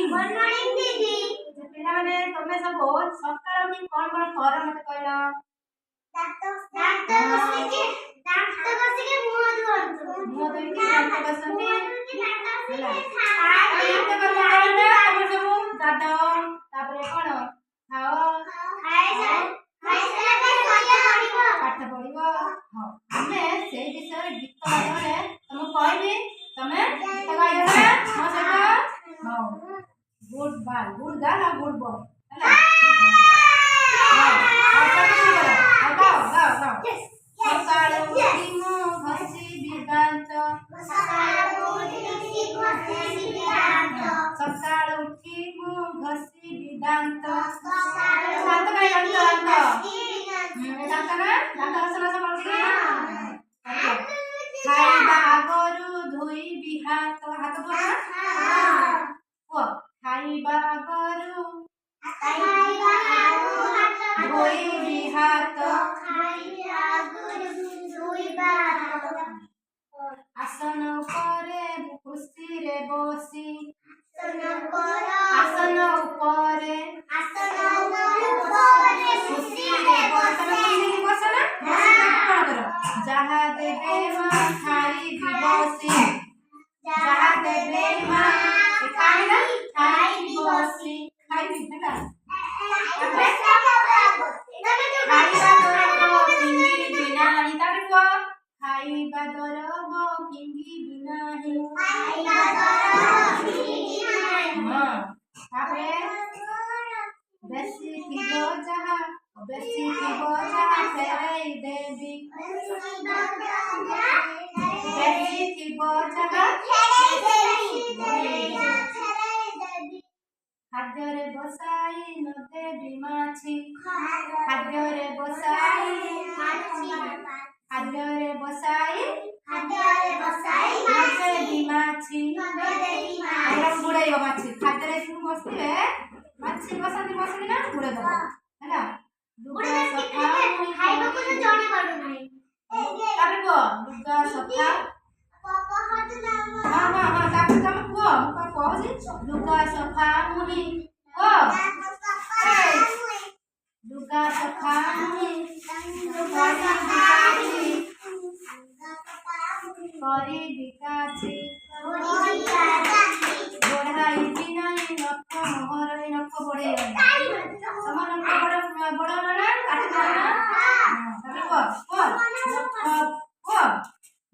दीदी पिला माने तमे सब सकाळ उठी कोन कोन कर मते कहला दांत बसी के मुंह धोंतु मुंह धोई के दांत बसंती होला दांत बसंती तमे सब दादा तापरे कोन खाओ खाए साला पाठ पढिबो हां हमें से विषय गीत गाइले तुम कहबी तमे गीत गाइले ना मो सहित हां गुड बाय गुड गर्ल और गुड बॉय हैला सकाळु उठी मु घसी बिदांत सकाळु उठी मु घसी बिदांत दांत काय दांत दांत ना दांत रसना समझली खाइबा आगरु धोइबी हाथ हाथ धोना ओ खाइबा आगरु धोइबी हाथ आसन उपरे खुशी रे बसी आसन उपरे खुशी रे बसना जहा देवे मां खाई बसी जहा देवे मां खाई ना खाई बसी खाई भी ना खाइबा दरब किंगी बिनाही ताबे को खाइबा दरब किंगी बिनाही हां ताबे बेसी थिबो जहा फेराई देवी बेसी थिबो जहा खाद्ୟରେ बसाई न देवी माछी खाद्ୟରେ बसाई न देवी माछी एरा बुड़ाइबो माछी खाद्ୟରେ सुन बसतिबे माछी बसंती ना बुड़े दबो हैला लुगा सफा खाइबो को जणे पडु नाही ताबे को लुगा सफा हां ताबे तम को कहजी लुगा सफा मुही को लुगा सफा मुही करी बिकाची बढ़ाई बिनाई नख मोहर नख बढ़े तम नख बड़ ना काट ना ताबे को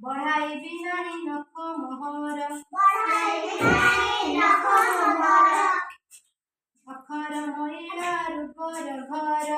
बढ़ाई बिनाई नख मोहर अखर महिला रूपर घर